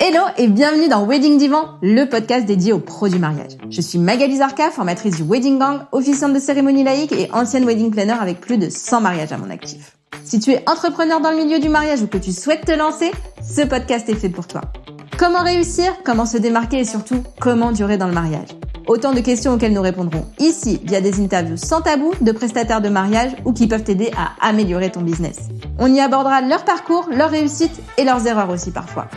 Hello et bienvenue dans Wedding Divan, le podcast dédié aux pros du mariage. Je suis Magali Zarka, formatrice du Wedding Gang, officiante de cérémonie laïque et ancienne wedding planner avec plus de 100 mariages à mon actif. Si tu es entrepreneur dans le milieu du mariage ou que tu souhaites te lancer, ce podcast est fait pour toi. Comment réussir, comment se démarquer et surtout, comment durer dans le mariage. Autant de questions auxquelles nous répondrons ici via des interviews sans tabou de prestataires de mariage ou qui peuvent t'aider à améliorer ton business. On y abordera leur parcours, leurs réussites et leurs erreurs aussi parfois.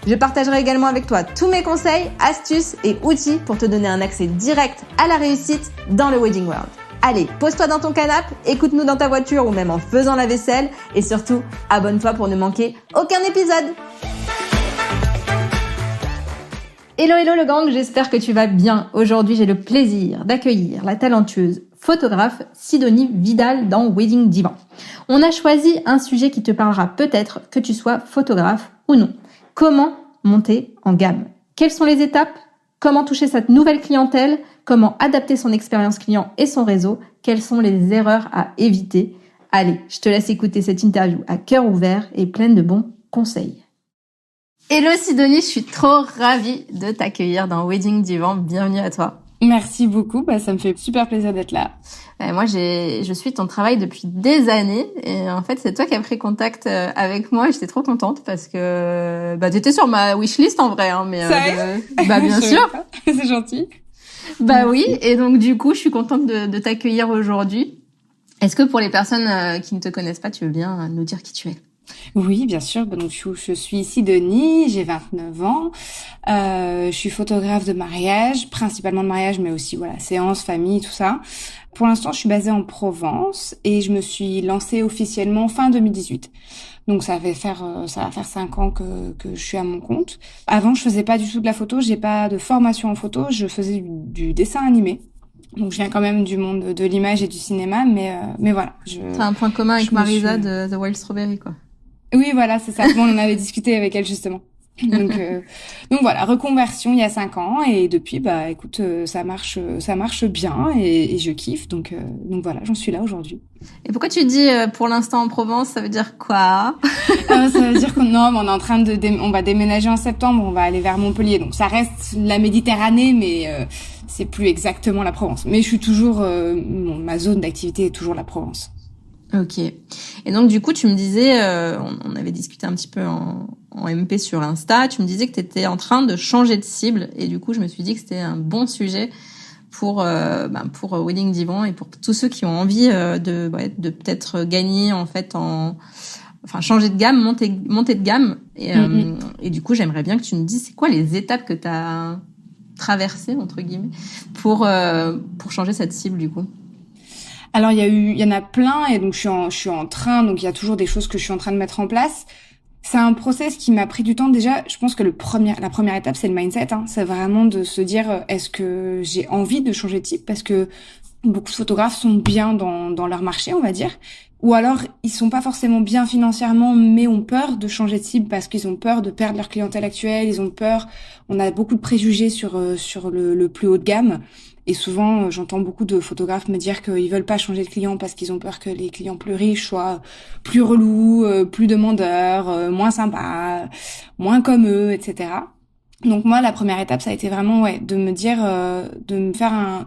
Je partagerai également avec toi tous mes conseils, astuces et outils pour te donner un accès direct à la réussite dans le Wedding World. Allez, pose-toi dans ton canapé, écoute-nous dans ta voiture ou même en faisant la vaisselle et surtout, abonne-toi pour ne manquer aucun épisode. Hello le gang, j'espère que tu vas bien. Aujourd'hui, j'ai le plaisir d'accueillir la talentueuse photographe Sidonie Vidal dans Wedding Divan. On a choisi un sujet qui te parlera peut-être que tu sois photographe ou non. Comment monter en gamme? Quelles sont les étapes? Comment toucher cette nouvelle clientèle? Comment adapter son expérience client et son réseau? Quelles sont les erreurs à éviter? Allez, je te laisse écouter cette interview à cœur ouvert et pleine de bons conseils. Hello Sidonie, je suis trop ravie de t'accueillir dans Wedding Divan. Bienvenue à toi. Merci beaucoup, ça me fait super plaisir d'être là. Moi, je suis ton travail depuis des années et en fait, c'est toi qui as pris contact avec moi et j'étais trop contente parce que t'étais sur ma wishlist en vrai, mais bien sûr. C'est gentil. Oui, et donc du coup, je suis contente de t'accueillir aujourd'hui. Est-ce que pour les personnes qui ne te connaissent pas, tu veux bien nous dire qui tu es? Oui, bien sûr. Donc, je suis Sidonie, j'ai 29 ans. Je suis photographe de mariage, principalement de mariage, mais aussi, séances, famille, tout ça. Pour l'instant, je suis basée en Provence et je me suis lancée officiellement fin 2018. Donc, ça va faire 5 ans que je suis à mon compte. Avant, je faisais pas du tout de la photo. J'ai pas de formation en photo. Je faisais du dessin animé. Donc, je viens quand même du monde de l'image et du cinéma, mais voilà. T'as un point commun avec Marisa de The Wild Strawberry, quoi. Oui, voilà, c'est ça. On en avait discuté avec elle, justement. Donc voilà, reconversion il y a 5 ans et depuis, écoute, ça marche bien et je kiffe. Donc voilà, j'en suis là aujourd'hui. Et pourquoi tu dis pour l'instant en Provence, ça veut dire quoi? Ça veut dire on est en train on va déménager en septembre, on va aller vers Montpellier. Donc ça reste la Méditerranée, mais c'est plus exactement la Provence. Mais je suis toujours, ma zone d'activité est toujours la Provence. Ok. Et donc du coup, tu me disais, on avait discuté un petit peu en MP sur Insta, tu me disais que tu étais en train de changer de cible et du coup, je me suis dit que c'était un bon sujet pour Wedding Divan et pour tous ceux qui ont envie de peut-être gagner en fait changer de gamme, monter de gamme et du coup, j'aimerais bien que tu me dises c'est quoi les étapes que tu as traversées entre guillemets pour changer cette cible du coup. Alors il y en a plein et donc je suis en train, donc il y a toujours des choses que je suis en train de mettre en place. C'est un process qui m'a pris du temps. Déjà, je pense que la première étape c'est le mindset, c'est vraiment de se dire est-ce que j'ai envie de changer de type, parce que beaucoup de photographes sont bien dans leur marché, on va dire, ou alors ils sont pas forcément bien financièrement mais ont peur de changer de cible parce qu'ils ont peur de perdre leur clientèle actuelle, on a beaucoup de préjugés sur le plus haut de gamme. Et souvent, j'entends beaucoup de photographes me dire qu'ils veulent pas changer de client parce qu'ils ont peur que les clients plus riches soient plus relous, plus demandeurs, moins sympas, moins comme eux, etc. Donc moi, la première étape, ça a été vraiment de me dire, de me faire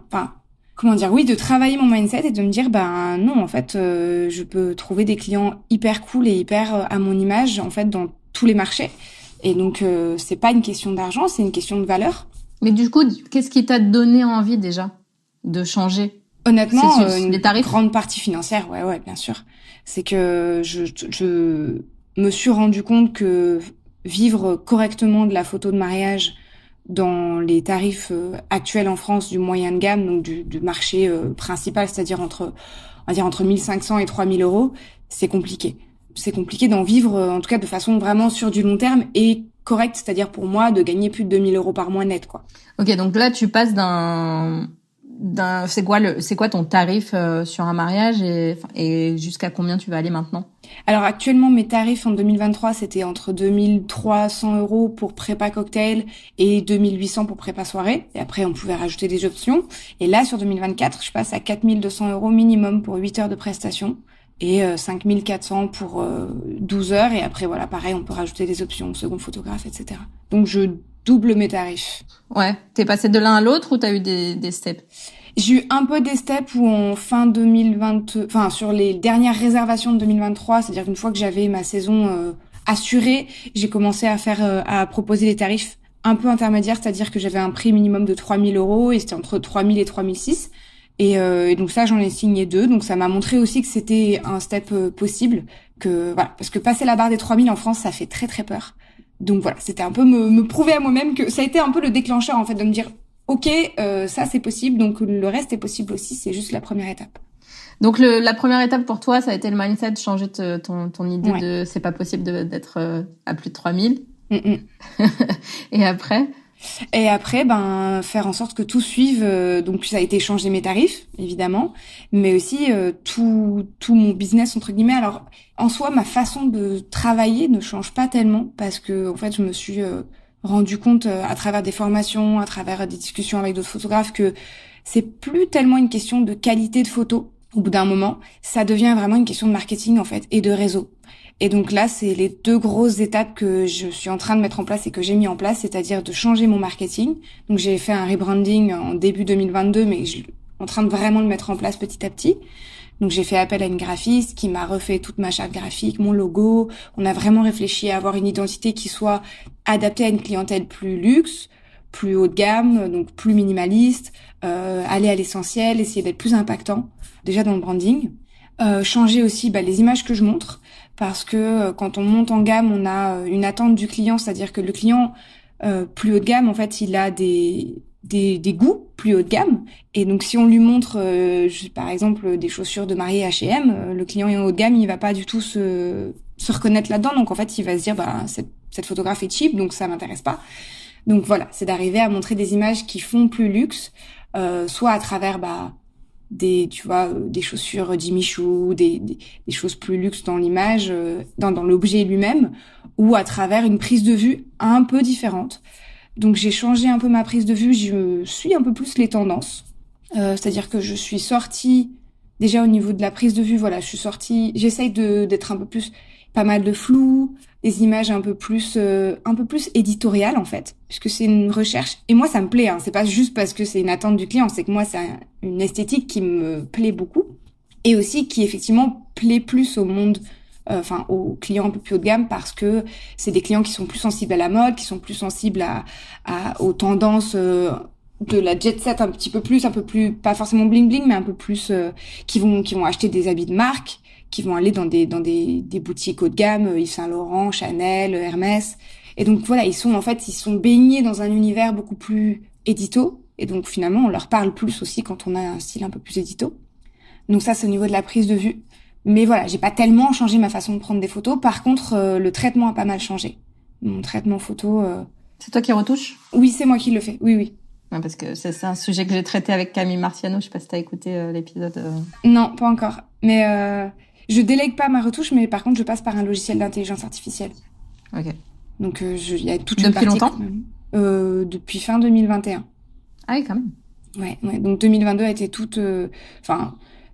de travailler mon mindset et de me dire, non, en fait, je peux trouver des clients hyper cool et hyper à mon image, en fait, dans tous les marchés. Et donc, c'est pas une question d'argent, c'est une question de valeur. Mais du coup, qu'est-ce qui t'a donné envie déjà de changer? Honnêtement, les tarifs? Grande partie financière, ouais, bien sûr. C'est que je me suis rendu compte que vivre correctement de la photo de mariage dans les tarifs actuels en France du moyen de gamme, donc du marché principal, c'est-à-dire entre 1500 et 3000 euros, c'est compliqué. C'est compliqué d'en vivre, en tout cas de façon vraiment sur du long terme et correct, c'est-à-dire pour moi de gagner plus de 2000 euros par mois net, quoi. Ok, donc là tu passes c'est quoi ton tarif sur un mariage et jusqu'à combien tu vas aller maintenant? Alors actuellement mes tarifs en 2023 c'était entre 2300 euros pour prépa cocktail et 2800 pour prépa soirée, et après on pouvait rajouter des options. Et là sur 2024 je passe à 4200 euros minimum pour 8 heures de prestation et 5400 pour 12 heures. Et après, voilà, pareil, on peut rajouter des options, second photographe, etc. Donc, je double mes tarifs. Ouais. T'es passé de l'un à l'autre ou t'as eu des steps? J'ai eu un peu des steps où en fin 2020, enfin, sur les dernières réservations de 2023, c'est-à-dire qu'une fois que j'avais ma saison assurée, j'ai commencé à proposer des tarifs un peu intermédiaires, c'est-à-dire que j'avais un prix minimum de 3 000 € et c'était entre 3 000 et 3 600. Et donc ça, j'en ai signé 2. Donc ça m'a montré aussi que c'était un step possible. Que voilà, parce que passer la barre des 3 000 en France, ça fait très très peur. Donc voilà, c'était un peu me prouver à moi-même que ça a été un peu le déclencheur en fait de me dire, ok, ça c'est possible, donc le reste est possible aussi. C'est juste la première étape. Donc la première étape pour toi, ça a été le mindset, changer ton idée Ouais. de c'est pas possible d'être à plus de 3000. Mm. Et après? Et après, ben, faire en sorte que tout suive. Donc, ça a été changer mes tarifs, évidemment, mais aussi tout mon business entre guillemets. Alors, en soi, ma façon de travailler ne change pas tellement parce que, en fait, je me suis rendu compte à travers des formations, à travers des discussions avec d'autres photographes que c'est plus tellement une question de qualité de photo. Au bout d'un moment, ça devient vraiment une question de marketing en fait et de réseau. Et donc là, c'est les 2 grosses étapes que je suis en train de mettre en place et que j'ai mis en place, c'est-à-dire de changer mon marketing. Donc j'ai fait un rebranding en début 2022, mais je suis en train de vraiment le mettre en place petit à petit. Donc j'ai fait appel à une graphiste qui m'a refait toute ma charte graphique, mon logo. On a vraiment réfléchi à avoir une identité qui soit adaptée à une clientèle plus luxe, plus haut de gamme, donc plus minimaliste, aller à l'essentiel, essayer d'être plus impactant déjà dans le branding. Changer aussi les images que je montre parce que quand on monte en gamme, on a une attente du client, c'est-à-dire que le client plus haut de gamme, en fait, il a des goûts plus haut de gamme. Et donc, si on lui montre, par exemple, des chaussures de mariée H&M, le client est haut de gamme, il va pas du tout se reconnaître là-dedans. Donc, en fait, il va se dire, cette photographe est cheap, donc ça m'intéresse pas. Donc voilà, c'est d'arriver à montrer des images qui font plus luxe, soit à travers des chaussures Jimmy Choo, des choses plus luxe dans l'image, dans l'objet lui-même, ou à travers une prise de vue un peu différente. Donc j'ai changé un peu ma prise de vue, je suis un peu plus les tendances. C'est-à-dire que je suis sortie, déjà au niveau de la prise de vue, voilà, je suis sortie, j'essaye d'être un peu plus, pas mal de flou, des images un peu plus éditoriales en fait, puisque c'est une recherche. Et moi ça me plaît, hein, c'est pas juste parce que c'est une attente du client, c'est que moi c'est une esthétique qui me plaît beaucoup et aussi qui effectivement plaît plus au monde, aux clients un peu plus haut de gamme parce que c'est des clients qui sont plus sensibles à la mode, qui sont plus sensibles aux tendances. De la jet set un peu plus, pas forcément bling bling, mais un peu plus, qui vont acheter des habits de marque, qui vont aller dans des boutiques haut de gamme, Yves Saint Laurent, Chanel, Hermès. Et donc voilà, ils sont baignés dans un univers beaucoup plus édito. Et donc finalement, on leur parle plus aussi quand on a un style un peu plus édito. Donc ça, c'est au niveau de la prise de vue. Mais voilà, j'ai pas tellement changé ma façon de prendre des photos. Par contre, le traitement a pas mal changé. Mon traitement photo. C'est toi qui retouches? Oui, c'est moi qui le fais. Oui, oui. Ouais, parce que c'est un sujet que j'ai traité avec Camille Marciano. Je sais pas si t'as écouté l'épisode. Non, pas encore. Mais je délègue pas ma retouche, mais par contre, je passe par un logiciel d'intelligence artificielle. Ok. Donc, il y a toute une Depuis partie. longtemps? Depuis fin 2021. Ah oui, quand même. Ouais. Donc 2022 a été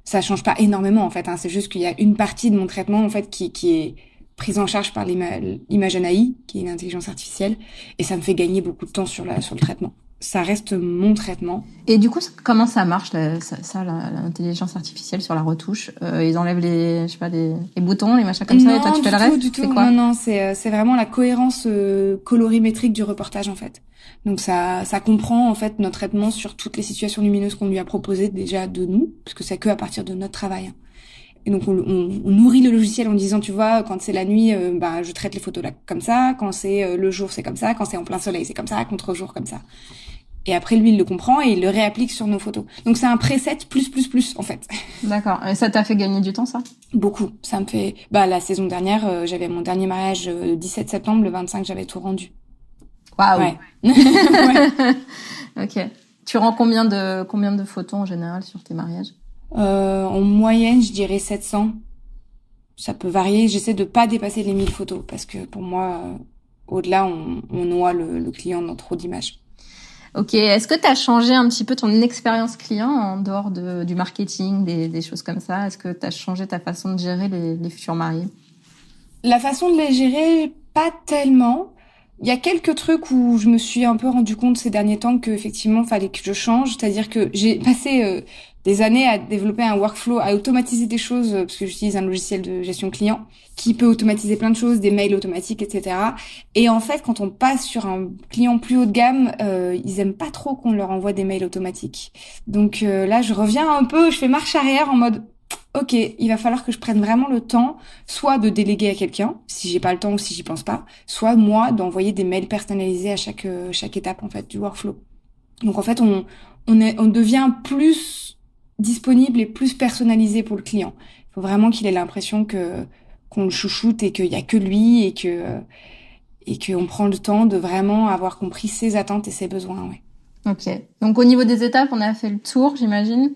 ça change pas énormément en fait. Hein. C'est juste qu'il y a une partie de mon traitement en fait qui est prise en charge par l'Imagen AI, qui est une intelligence artificielle, et ça me fait gagner beaucoup de temps sur le traitement. Ça reste mon traitement. Et du coup, comment ça marche l'intelligence artificielle sur la retouche? Ils enlèvent les boutons, les machins comme ça, et toi tu fais le reste? Du tout. C'est quoi? Non, c'est vraiment la cohérence colorimétrique du reportage en fait. Donc ça comprend en fait notre traitement sur toutes les situations lumineuses qu'on lui a proposées déjà de nous, parce que c'est que à partir de notre travail. Hein. Et donc on nourrit le logiciel en disant, tu vois, quand c'est la nuit, je traite les photos là comme ça, quand c'est le jour c'est comme ça, quand c'est en plein soleil c'est comme ça, contre-jour comme ça. Et après, lui, il le comprend et il le réapplique sur nos photos. Donc, c'est un preset plus, en fait. D'accord. Et ça t'a fait gagner du temps, ça? Beaucoup. Ça me fait... la saison dernière, j'avais mon dernier mariage le 17 septembre. Le 25, j'avais tout rendu. Waouh. Ouais. Ouais. Ok. Tu rends combien de photos en général sur tes mariages? En moyenne, je dirais 700. Ça peut varier. J'essaie de pas dépasser les 1000 photos parce que pour moi, au-delà, on noie le client dans trop d'images. Ok, est-ce que tu as changé un petit peu ton expérience client en dehors du marketing, des choses comme ça? Est-ce que tu as changé ta façon de gérer les futurs mariés? La façon de les gérer, pas tellement. Il y a quelques trucs où je me suis un peu rendu compte ces derniers temps que effectivement fallait que je change, c'est-à-dire que j'ai passé des années à développer un workflow, à automatiser des choses parce que j'utilise un logiciel de gestion client qui peut automatiser plein de choses, des mails automatiques, etc. Et en fait, quand on passe sur un client plus haut de gamme, ils aiment pas trop qu'on leur envoie des mails automatiques. Donc là, je reviens un peu, je fais marche arrière en mode ok, il va falloir que je prenne vraiment le temps, soit de déléguer à quelqu'un, si j'ai pas le temps ou si j'y pense pas, soit moi d'envoyer des mails personnalisés à chaque étape en fait du workflow. Donc en fait, on devient plus disponible et plus personnalisé pour le client. Il faut vraiment qu'il ait l'impression que qu'on le chouchoute et qu'il y a que lui et qu'on prend le temps de vraiment avoir compris ses attentes et ses besoins. Ouais. Ok. Donc au niveau des étapes, on a fait le tour, j'imagine.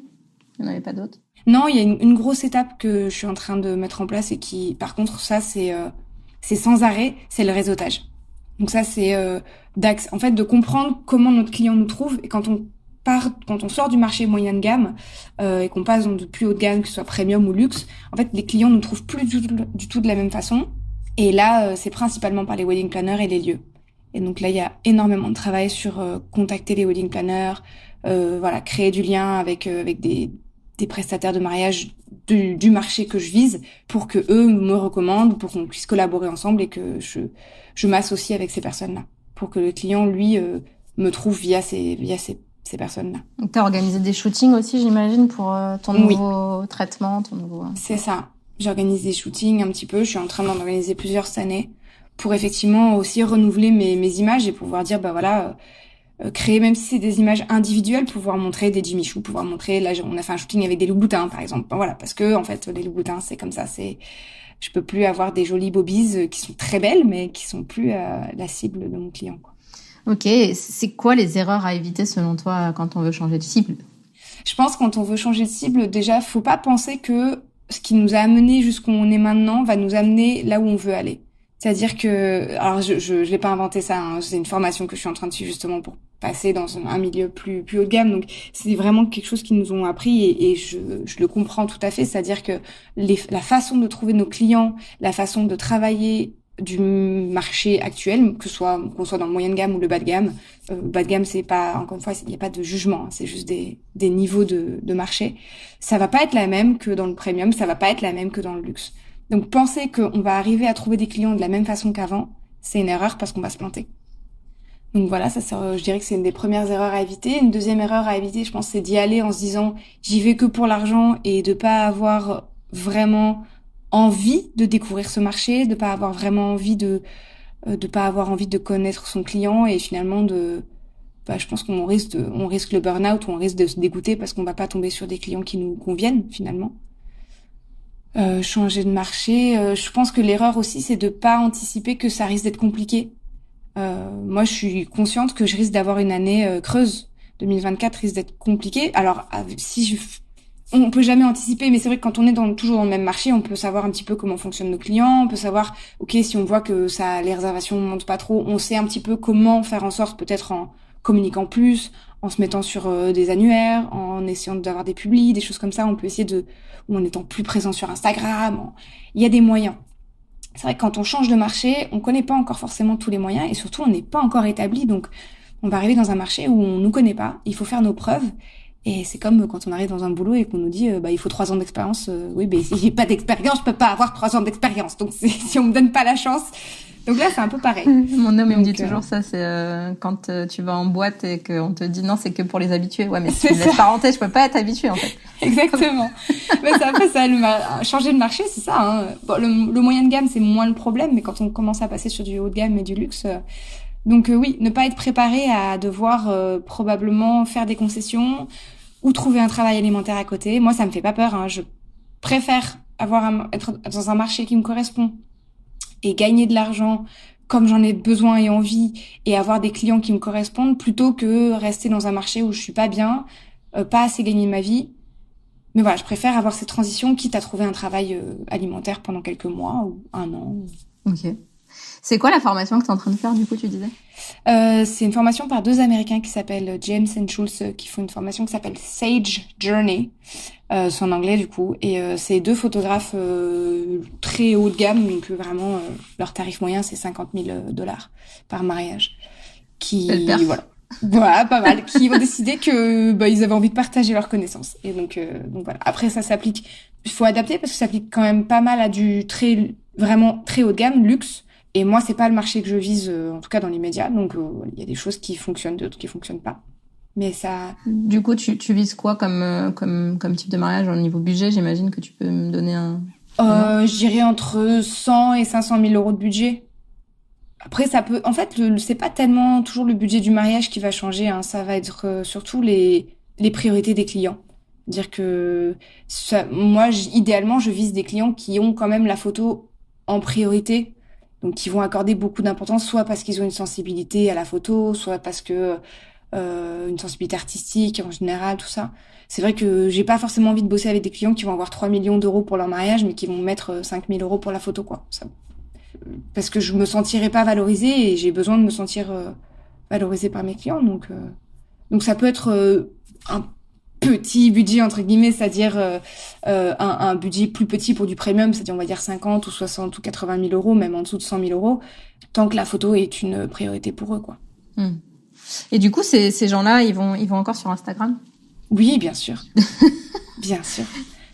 Il n'y en avait pas d'autres. Non, il y a une grosse étape que je suis en train de mettre en place et qui, par contre, ça, c'est sans arrêt, c'est le réseautage. Donc ça, c'est en fait, de comprendre comment notre client nous trouve. Et quand on sort du marché moyen de gamme et qu'on passe dans de plus haut de gamme, que ce soit premium ou luxe, en fait, les clients nous trouvent plus du tout de la même façon. Et là, c'est principalement par les wedding planners et les lieux. Et donc là, il y a énormément de travail sur contacter les wedding planners, voilà, créer du lien avec des prestataires de mariage du marché que je vise pour que eux me recommandent, pour qu'on puisse collaborer ensemble et que je m'associe avec ces personnes-là, pour que le client, lui, me trouve via ces personnes-là. Donc, tu as organisé des shootings aussi, j'imagine, pour ton nouveau traitement, ton nouveau... C'est ça. J'organise des shootings un petit peu. Je suis en train d'en organiser plusieurs cette année pour effectivement aussi renouveler mes images et pouvoir dire, bah voilà... créer, même si c'est des images individuelles, pouvoir montrer des Jimmy Choo, pouvoir montrer, là, on a fait un shooting avec des Louboutins, par exemple. Voilà, parce que, en fait, les Louboutins, c'est comme ça, je peux plus avoir des jolies bobies qui sont très belles, mais qui sont plus la cible de mon client, quoi. Ok, c'est quoi les erreurs à éviter selon toi quand on veut changer de cible? Je pense quand on veut changer de cible, déjà, faut pas penser que ce qui nous a amené jusqu'où on est maintenant va nous amener là où on veut aller. C'est-à-dire que, alors je l'ai pas inventé ça, hein, c'est une formation que je suis en train de suivre justement pour passer dans un milieu plus haut de gamme. Donc c'est vraiment quelque chose qu'ils nous ont appris et je le comprends tout à fait. C'est-à-dire que la façon de trouver nos clients, la façon de travailler du marché actuel, qu'on soit dans le moyen de gamme ou le bas de gamme. Bas de gamme, c'est pas, encore une fois, il n'y a pas de jugement, hein, c'est juste des niveaux de marché. Ça va pas être la même que dans le premium, ça va pas être la même que dans le luxe. Donc penser qu'on va arriver à trouver des clients de la même façon qu'avant, c'est une erreur parce qu'on va se planter. Donc voilà, ça, je dirais que c'est une des premières erreurs à éviter. Une deuxième erreur à éviter, je pense, c'est d'y aller en se disant j'y vais que pour l'argent et de pas avoir vraiment envie de découvrir ce marché, de pas avoir vraiment envie de pas avoir envie de connaître son client et finalement je pense qu'on risque le burn-out ou on risque de se dégoûter parce qu'on va pas tomber sur des clients qui nous conviennent finalement. Changer de marché, je pense que l'erreur aussi c'est de pas anticiper que ça risque d'être compliqué. Moi je suis consciente que je risque d'avoir une année creuse. 2024 risque d'être compliqué. Alors on peut jamais anticiper, mais c'est vrai que quand on est toujours dans le même marché, on peut savoir un petit peu comment fonctionnent nos clients, on peut savoir, ok, si on voit que les réservations montent pas trop, on sait un petit peu comment faire en sorte, peut-être en communiquant plus, en se mettant sur des annuaires, en essayant d'avoir des publis, des choses comme ça, on peut essayer ou en étant plus présent sur Instagram, il y a des moyens. C'est vrai que quand on change de marché, on connaît pas encore forcément tous les moyens et surtout on n'est pas encore établi, donc on va arriver dans un marché où on nous connaît pas, il faut faire nos preuves. Et c'est comme quand on arrive dans un boulot et qu'on nous dit il faut 3 ans d'expérience. Oui, mais si j'ai pas d'expérience, je peux pas avoir 3 ans d'expérience. Donc si on me donne pas la chance. Donc là, c'est un peu pareil. Mon homme il me dit toujours ça, c'est quand tu vas en boîte et qu'on te dit non, c'est que pour les habitués. Ouais, mais si tu me laisses pas rentrer, je peux pas être habitué en fait. Exactement. Mais c'est un peu ça, changer de marché, c'est ça. Hein. Bon, le moyen de gamme, c'est moins le problème, mais quand on commence à passer sur du haut de gamme et du luxe. Donc oui, ne pas être préparé à devoir probablement faire des concessions ou trouver un travail alimentaire à côté. Moi, ça me fait pas peur. Hein. Je préfère être dans un marché qui me correspond et gagner de l'argent comme j'en ai besoin et envie et avoir des clients qui me correspondent plutôt que rester dans un marché où je suis pas bien, pas assez gagner ma vie. Mais voilà, je préfère avoir cette transition quitte à trouver un travail alimentaire pendant quelques mois ou un an. Ok. C'est quoi la formation que tu es en train de faire, du coup, tu disais? C'est une formation par 2 Américains qui s'appellent James and Schultz, qui font une formation qui s'appelle Sage Journey. C'est en anglais, du coup. Et c'est 2 photographes très haut de gamme. Donc, vraiment, leur tarif moyen, c'est $50,000 par mariage. Belle perf. Voilà, pas mal. Qui ont décidé que ils avaient envie de partager leurs connaissances. Et donc voilà. Après, ça s'applique. Il faut adapter parce que ça s'applique quand même pas mal à du vraiment très haut de gamme, luxe. Et moi, c'est pas le marché que je vise, en tout cas dans l'immédiat. Donc, il y a des choses qui fonctionnent, d'autres qui fonctionnent pas. Mais ça. Du coup, tu vises quoi comme type de mariage au niveau budget? J'imagine que tu peux me donner un. Je dirais entre 100 et 500 000 euros de budget. Après, ça peut. En fait, c'est pas tellement toujours le budget du mariage qui va changer. Hein. Ça va être surtout les priorités des clients. Dire que moi, idéalement, je vise des clients qui ont quand même la photo en priorité, donc qui vont accorder beaucoup d'importance, soit parce qu'ils ont une sensibilité à la photo, soit parce que une sensibilité artistique en général, tout ça. C'est vrai que j'ai pas forcément envie de bosser avec des clients qui vont avoir 3 millions d'euros pour leur mariage, mais qui vont mettre 5 000 euros pour la photo, quoi. Ça, parce que je me sentirais pas valorisée et j'ai besoin de me sentir valorisée par mes clients. Donc ça peut être un petit budget entre guillemets, c'est-à-dire un budget plus petit pour du premium, c'est-à-dire on va dire 50 ou 60 ou 80 000 euros, même en dessous de 100 000 euros, tant que la photo est une priorité pour eux, quoi. Et du coup, ces gens-là, ils vont encore sur Instagram? Oui, bien sûr. Bien sûr.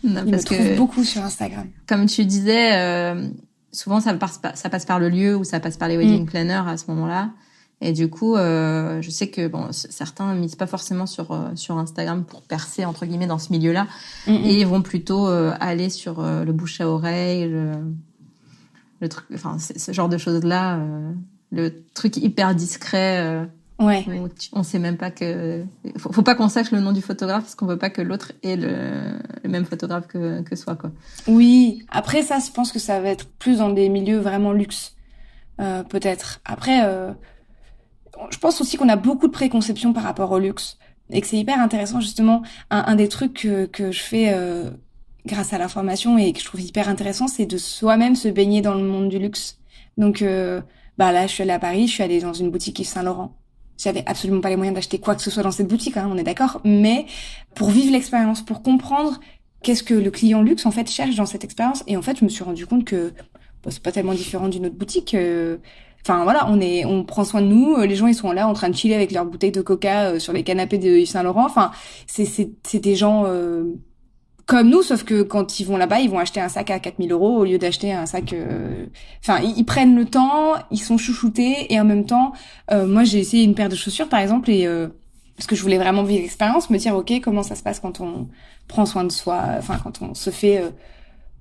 Non, Ils me trouvent beaucoup sur Instagram. Comme tu disais, souvent ça passe par le lieu ou ça passe par les wedding planners à ce moment-là. Et du coup, je sais que certains misent pas forcément sur Instagram pour percer entre guillemets dans ce milieu-là, et ils vont plutôt aller sur le bouche à oreille, le truc, enfin ce genre de choses-là, le truc hyper discret. Ouais. On sait même pas que faut pas qu'on sache le nom du photographe parce qu'on veut pas que l'autre ait le même photographe que soi, quoi. Oui. Après ça, je pense que ça va être plus dans des milieux vraiment luxe, peut-être. Après. Je pense aussi qu'on a beaucoup de préconceptions par rapport au luxe et que c'est hyper intéressant justement. Un des trucs que je fais grâce à l'information et que je trouve hyper intéressant, c'est de soi-même se baigner dans le monde du luxe. Donc là, je suis allée à Paris, je suis allée dans une boutique Yves Saint Laurent. J'avais absolument pas les moyens d'acheter quoi que ce soit dans cette boutique, hein, on est d'accord. Mais pour vivre l'expérience, pour comprendre qu'est-ce que le client luxe en fait cherche dans cette expérience, et en fait, je me suis rendu compte que c'est pas tellement différent d'une autre boutique. Enfin voilà, on prend soin de nous. Les gens ils sont là en train de chiller avec leurs bouteilles de Coca sur les canapés de Yves Saint Laurent. Enfin, c'est des gens comme nous, sauf que quand ils vont là-bas, ils vont acheter un sac à 4 000 euros au lieu d'acheter un sac. Enfin, ils prennent le temps, ils sont chouchoutés et en même temps, moi j'ai essayé une paire de chaussures par exemple et parce que je voulais vraiment vivre l'expérience, me dire ok comment ça se passe quand on prend soin de soi, enfin quand on se fait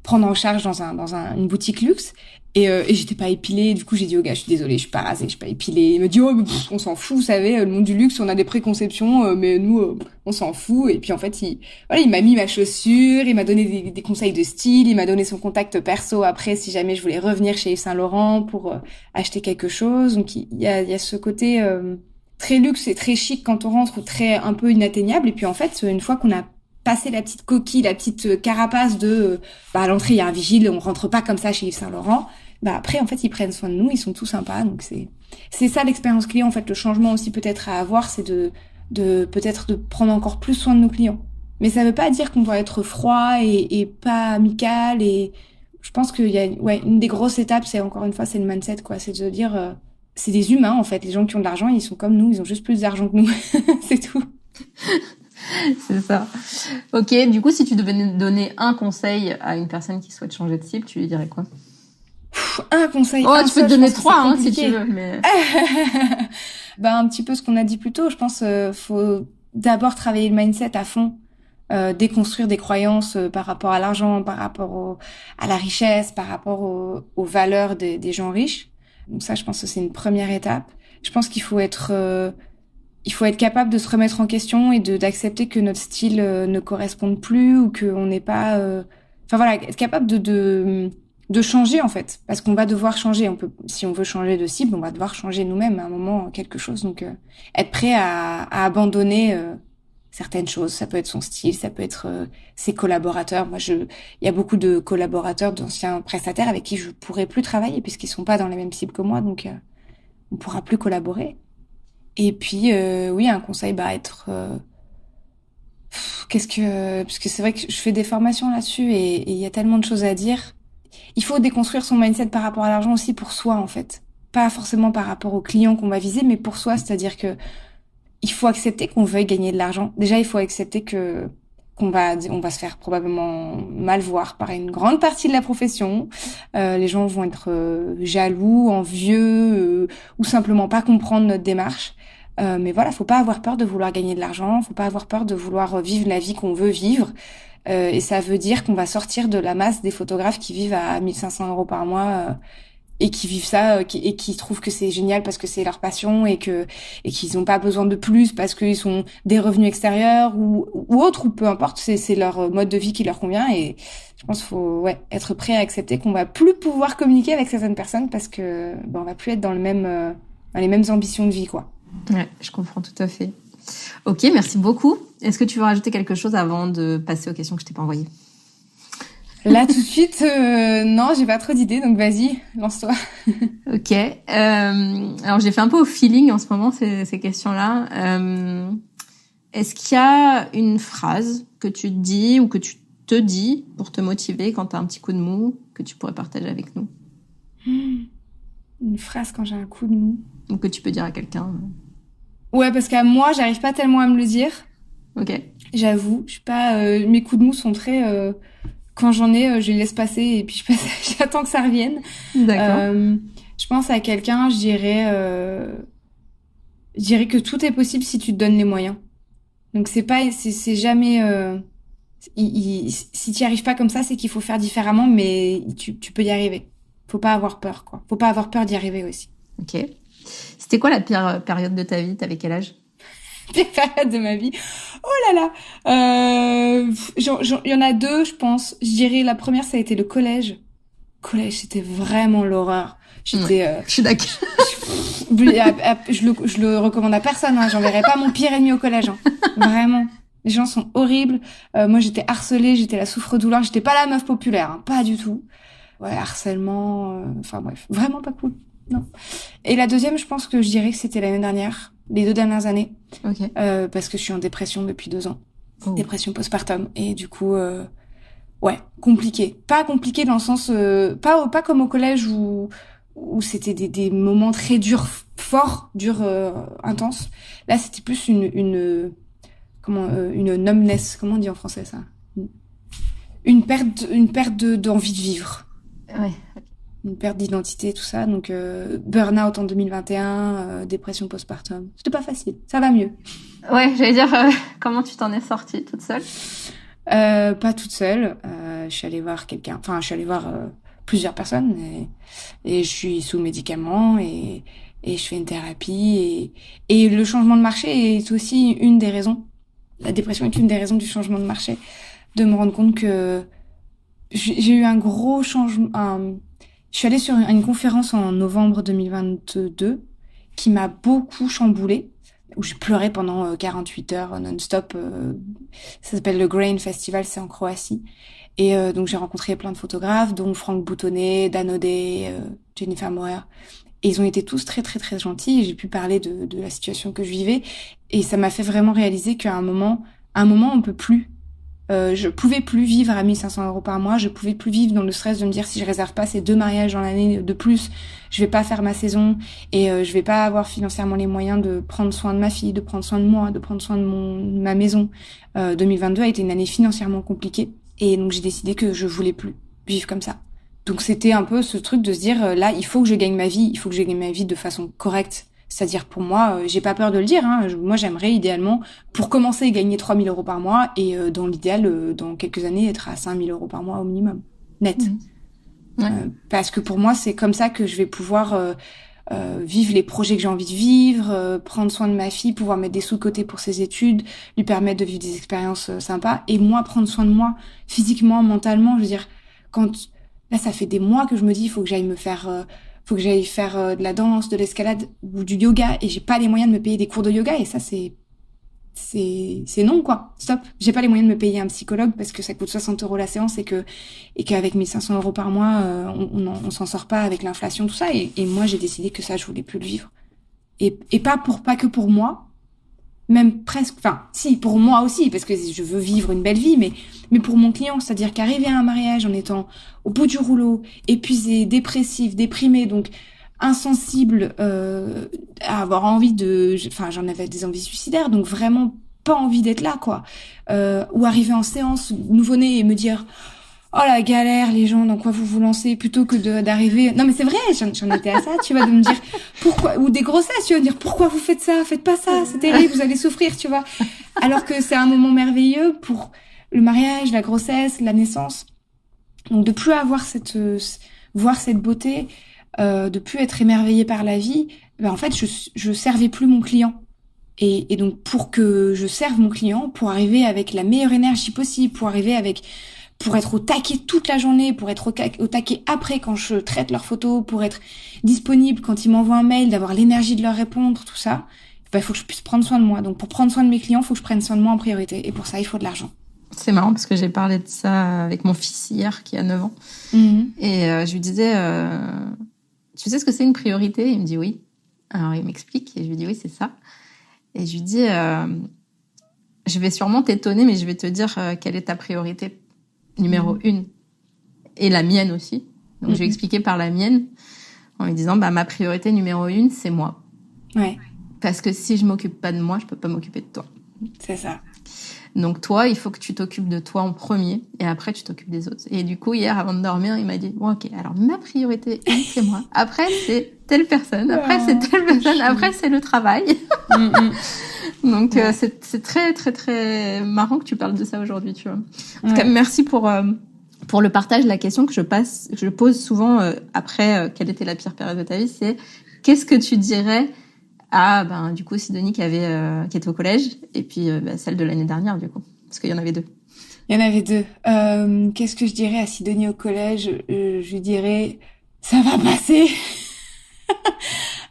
prendre en charge dans une boutique luxe. Et j'étais pas épilée, du coup j'ai dit au gars je suis désolée, je suis pas rasée, je suis pas épilée. Il me dit on s'en fout, vous savez, le monde du luxe on a des préconceptions, mais nous on s'en fout. Et puis en fait il m'a mis ma chaussure, il m'a donné des conseils de style, il m'a donné son contact perso après si jamais je voulais revenir chez Yves Saint Laurent pour acheter quelque chose. Donc il y a ce côté très luxe et très chic quand on rentre, très un peu inatteignable. Et puis en fait une fois qu'on a passé la petite coquille, la petite carapace de à l'entrée il y a un vigile, on rentre pas comme ça chez Yves Saint Laurent. Après en fait ils prennent soin de nous, ils sont tout sympas. Donc c'est ça l'expérience client en fait. Le changement aussi peut-être à avoir, c'est de peut-être de prendre encore plus soin de nos clients. Mais ça veut pas dire qu'on doit être froid et pas amical. Et je pense qu'il y a une des grosses étapes, c'est encore une fois c'est le mindset quoi, c'est de se dire c'est des humains en fait. Les gens qui ont de l'argent ils sont comme nous, ils ont juste plus d'argent que nous. C'est tout. C'est ça. Ok, du coup, si tu devais donner un conseil à une personne qui souhaite changer de cible, tu lui dirais quoi? Un conseil. Tu peux te donner 3 si tu veux. Mais... un petit peu ce qu'on a dit plus tôt. Je pense faut d'abord travailler le mindset à fond, déconstruire des croyances par rapport à l'argent, par rapport à la richesse, par rapport aux valeurs des gens riches. Donc ça, je pense que c'est une première étape. Je pense qu'il faut être capable de se remettre en question et d'accepter que notre style ne corresponde plus ou qu'on n'est pas... être capable de changer en fait, parce qu'on va devoir changer. Si on veut changer de cible, on va devoir changer nous-mêmes à un moment quelque chose. Donc être prêt à abandonner certaines choses. Ça peut être son style, ça peut être ses collaborateurs. Il y a beaucoup de collaborateurs, d'anciens prestataires avec qui je pourrais plus travailler puisqu'ils sont pas dans les mêmes cibles que moi, donc on pourra plus collaborer. Et puis oui, un conseil, être parce que c'est vrai que je fais des formations là-dessus et il y a tellement de choses à dire. Il faut déconstruire son mindset par rapport à l'argent aussi pour soi en fait, pas forcément par rapport aux clients qu'on va viser, mais pour soi, c'est-à-dire que il faut accepter qu'on veuille gagner de l'argent. Déjà, il faut accepter qu'on va se faire probablement mal voir par une grande partie de la profession. Les gens vont être jaloux, envieux ou simplement pas comprendre notre démarche. Mais voilà, faut pas avoir peur de vouloir gagner de l'argent, faut pas avoir peur de vouloir vivre la vie qu'on veut vivre. Et ça veut dire qu'on va sortir de la masse des photographes qui vivent à 1500 € par mois et qui vivent ça et qui trouvent que c'est génial parce que c'est leur passion et qu'ils n'ont pas besoin de plus parce qu'ils ont des revenus extérieurs ou autres ou peu importe, c'est leur mode de vie qui leur convient. Et je pense qu'il faut être prêt à accepter qu'on va plus pouvoir communiquer avec certaines personnes parce que on va plus être dans dans les mêmes ambitions de vie, quoi. Ouais, je comprends tout à fait. Ok, merci beaucoup. Est-ce que tu veux rajouter quelque chose avant de passer aux questions que je t'ai pas envoyées? Là, tout de suite, non, j'ai pas trop d'idées, donc vas-y, lance-toi. Ok. Alors, j'ai fait un peu au feeling en ce moment ces questions-là. Est-ce qu'il y a une phrase que tu te dis ou que tu te dis pour te motiver quand t'as un petit coup de mou que tu pourrais partager avec nous? Une phrase quand j'ai un coup de mou. Ou que tu peux dire à quelqu'un? Ouais, parce qu'à moi, j'arrive pas tellement à me le dire. Ok. J'avoue, je suis pas. Mes coups de mou sont très. Quand j'en ai, je les laisse passer et puis j'attends que ça revienne. D'accord. Je pense à quelqu'un, je dirais que tout est possible si tu te donnes les moyens. Donc c'est jamais. Si tu y arrives pas comme ça, c'est qu'il faut faire différemment, mais tu peux y arriver. Faut pas avoir peur, quoi. Faut pas avoir peur d'y arriver aussi. Ok. C'était quoi la pire période de ta vie? T'avais quel âge? Pire période de ma vie. Oh là là. Il y en a deux, je pense. Je dirais la première, ça a été le collège. Collège, c'était vraiment l'horreur. J'étais. Je suis d'accord. Je le recommande à personne. Hein. J'enverrai pas mon pire ennemi au collège. Hein. Vraiment. Les gens sont horribles. Moi, j'étais harcelée, j'étais la souffre-douleur. J'étais pas la meuf populaire, hein. Pas du tout. Ouais, harcèlement. Enfin bref, vraiment pas cool. Non. Et la deuxième, je pense que je dirais que c'était l'année dernière, les 2 dernières années. Ok. Parce que je suis en dépression depuis 2 ans. Oh. Dépression postpartum. Et du coup, ouais, compliqué. Pas compliqué dans le sens, pas comme au collège où c'était des moments très durs, forts, durs, intenses. Là, c'était plus une numbness. Comment on dit en français ça? Une perte d'envie de vivre. Ouais. Une perte d'identité, tout ça. Donc, burn-out en 2021, dépression postpartum. C'était pas facile. Ça va mieux. Ouais, j'allais dire, comment tu t'en es sortie toute seule? Pas toute seule. Je suis allée voir quelqu'un. Enfin, je suis allée voir plusieurs personnes et je suis sous médicaments et je fais une thérapie et le changement de marché est aussi une des raisons. La dépression est une des raisons du changement de marché. De me rendre compte que j'ai eu un gros changement. Je suis allée sur une conférence en novembre 2022 qui m'a beaucoup chamboulée, où j'ai pleuré pendant 48 heures non-stop. Ça s'appelle le Grain Festival, c'est en Croatie. Et donc j'ai rencontré plein de photographes, dont Franck Boutonnet, Dan O'Day, Jennifer Morer. Et ils ont été tous très très très gentils. Et j'ai pu parler de la situation que je vivais. Et ça m'a fait vraiment réaliser qu'à un moment, on peut plus. Je pouvais plus vivre à 1500 € par mois. Je pouvais plus vivre dans le stress de me dire si je réserve pas ces 2 mariages dans l'année de plus, je vais pas faire ma saison et je vais pas avoir financièrement les moyens de prendre soin de ma fille, de prendre soin de moi, de prendre soin de ma maison. 2022 a été une année financièrement compliquée et donc j'ai décidé que je voulais plus vivre comme ça. Donc c'était un peu ce truc de se dire là, il faut que je gagne ma vie, il faut que je gagne ma vie de façon correcte. C'est-à-dire pour moi, j'ai pas peur de le dire, hein, moi j'aimerais idéalement, pour commencer, gagner 3000 € par mois et dans l'idéal, dans quelques années, être à 5000 € par mois au minimum, net. Mmh. Ouais. Parce que pour moi, c'est comme ça que je vais pouvoir vivre les projets que j'ai envie de vivre, prendre soin de ma fille, pouvoir mettre des sous de côté pour ses études, lui permettre de vivre des expériences sympas, et moi prendre soin de moi, physiquement, mentalement. Je veux dire, là ça fait des mois que je me dis, il faut que j'aille faire de la danse, de l'escalade ou du yoga et j'ai pas les moyens de me payer des cours de yoga et ça c'est c'est non, quoi. Stop. J'ai pas les moyens de me payer un psychologue parce que ça coûte 60 € la séance et qu'avec 1 500 € par mois, on s'en sort pas avec l'inflation, tout ça. Et moi, j'ai décidé que ça, je voulais plus le vivre. Et pas que pour moi, même presque, enfin, si, pour moi aussi, parce que je veux vivre une belle vie, mais pour mon client, c'est-à-dire qu'arriver à un mariage en étant au bout du rouleau, épuisé, dépressif, déprimé, donc insensible, à avoir envie j'en avais des envies suicidaires, donc vraiment pas envie d'être là, quoi. Ou arriver en séance nouveau-né et me dire, oh la galère, les gens, dans quoi vous vous lancez, plutôt que d'arriver. Non mais c'est vrai, j'en étais à ça, tu vois, de me dire pourquoi, ou des grossesses, tu vas me dire pourquoi vous faites ça, faites pas ça, c'est terrible, vous allez souffrir, tu vois. Alors que c'est un moment merveilleux pour le mariage, la grossesse, la naissance. Donc de plus avoir voir cette beauté, de plus être émerveillée par la vie, ben en fait je servais plus mon client. Et donc pour que je serve mon client, pour arriver avec la meilleure énergie possible, pour être au taquet toute la journée, pour être au taquet après quand je traite leurs photos, pour être disponible quand ils m'envoient un mail, d'avoir l'énergie de leur répondre, tout ça, ben, il faut que je puisse prendre soin de moi. Donc pour prendre soin de mes clients, il faut que je prenne soin de moi en priorité. Et pour ça, il faut de l'argent. C'est marrant parce que j'ai parlé de ça avec mon fils hier qui a 9 ans. Et je lui disais, tu sais ce que c'est une priorité? Il me dit oui. Alors il m'explique et je lui dis oui, c'est ça. Et je lui dis, je vais sûrement t'étonner, mais je vais te dire quelle est ta priorité numéro 1 et la mienne aussi. Donc je vais expliquer par la mienne en lui disant, ma priorité numéro 1, c'est moi. Ouais. Parce que si je m'occupe pas de moi, je peux pas m'occuper de toi. C'est ça. Donc toi, il faut que tu t'occupes de toi en premier et après tu t'occupes des autres. Et du coup, hier, avant de dormir, il m'a dit, bon, ok, alors ma priorité 1, c'est moi. Après, c'est telle personne. Après, c'est telle personne. Après, c'est le travail. Donc, c'est très, très, très marrant que tu parles de ça aujourd'hui, tu vois. En tout cas, merci pour le partage. La question que je pose souvent après quelle était la pire période de ta vie, c'est qu'est-ce que tu dirais à du coup Sidonie qui était au collège et puis celle de l'année dernière du coup parce qu'il y en avait 2. Il y en avait 2. Qu'est-ce que je dirais à Sidonie au collège? Je lui dirais ça va passer.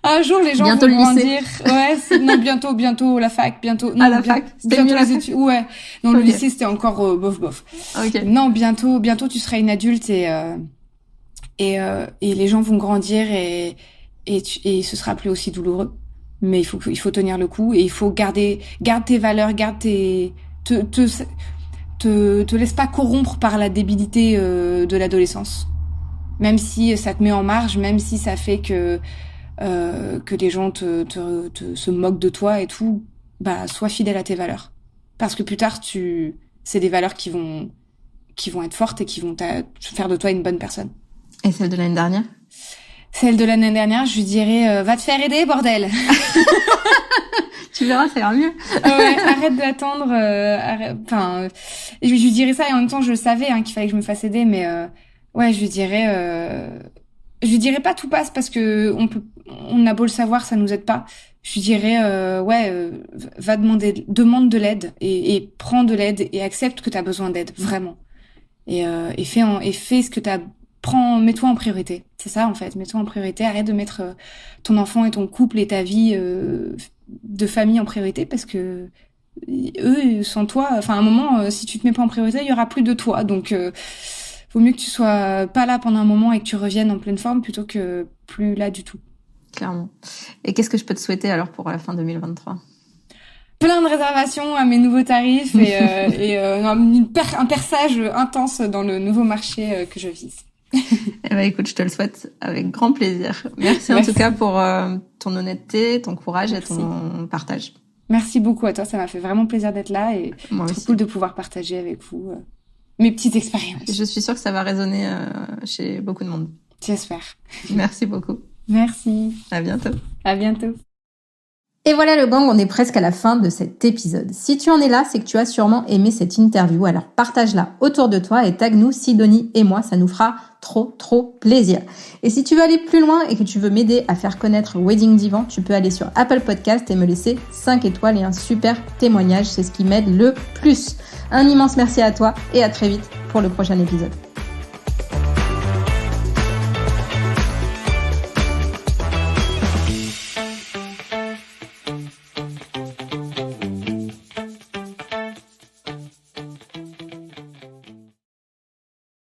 Un jour les gens bientôt vont grandir. Lycée. Ouais, non bientôt la fac, bientôt. Non, la fac. C'était bientôt mieux les études. Ouais. Non, le lycée c'était encore bof. Okay. Non, bientôt tu seras une adulte et les gens vont grandir et ce sera plus aussi douloureux. Mais il faut tenir le coup et il faut garde tes valeurs, te laisse pas corrompre par la débilité de l'adolescence. Même si ça te met en marge, même si ça fait que les gens se moquent de toi et tout, sois fidèle à tes valeurs. Parce que plus tard c'est des valeurs qui vont être fortes et qui vont faire de toi une bonne personne. Et celle de l'année dernière? Celle de l'année dernière, je lui dirais va te faire aider, bordel. Tu verras, ça ira mieux. Ouais, arrête d'attendre. Je lui dirais ça et en même temps, je savais qu'il fallait que je me fasse aider, mais je lui dirais pas tout passe parce que on a beau le savoir, ça nous aide pas. Je lui dirais va demande de l'aide et prends de l'aide et accepte que t'as besoin d'aide, vraiment. Et fais ce que mets-toi en priorité. C'est ça, en fait. Mets-toi en priorité. Arrête de mettre ton enfant et ton couple et ta vie de famille en priorité parce que eux, sans toi, à un moment, si tu te mets pas en priorité, il y aura plus de toi. Donc, vaut mieux que tu sois pas là pendant un moment et que tu reviennes en pleine forme plutôt que plus là du tout. Clairement. Et qu'est-ce que je peux te souhaiter alors pour la fin 2023? Plein de réservations à mes nouveaux tarifs et un perçage intense dans le nouveau marché que je vise. Écoute, je te le souhaite avec grand plaisir. Merci. En tout cas pour ton honnêteté, ton courage et ton partage. Merci beaucoup à toi, ça m'a fait vraiment plaisir d'être là et moi trop aussi. Cool de pouvoir partager avec vous mes petites expériences. Je suis sûre que ça va résonner chez beaucoup de monde. J'espère. Merci beaucoup. Merci. À bientôt. À bientôt. Et voilà le gang, on est presque à la fin de cet épisode. Si tu en es là, c'est que tu as sûrement aimé cette interview, alors partage-la autour de toi et tag-nous Sidonie et moi, ça nous fera trop plaisir. Et si tu veux aller plus loin et que tu veux m'aider à faire connaître Wedding Divan, tu peux aller sur Apple Podcast et me laisser 5 étoiles et un super témoignage, c'est ce qui m'aide le plus. Un immense merci à toi et à très vite pour le prochain épisode.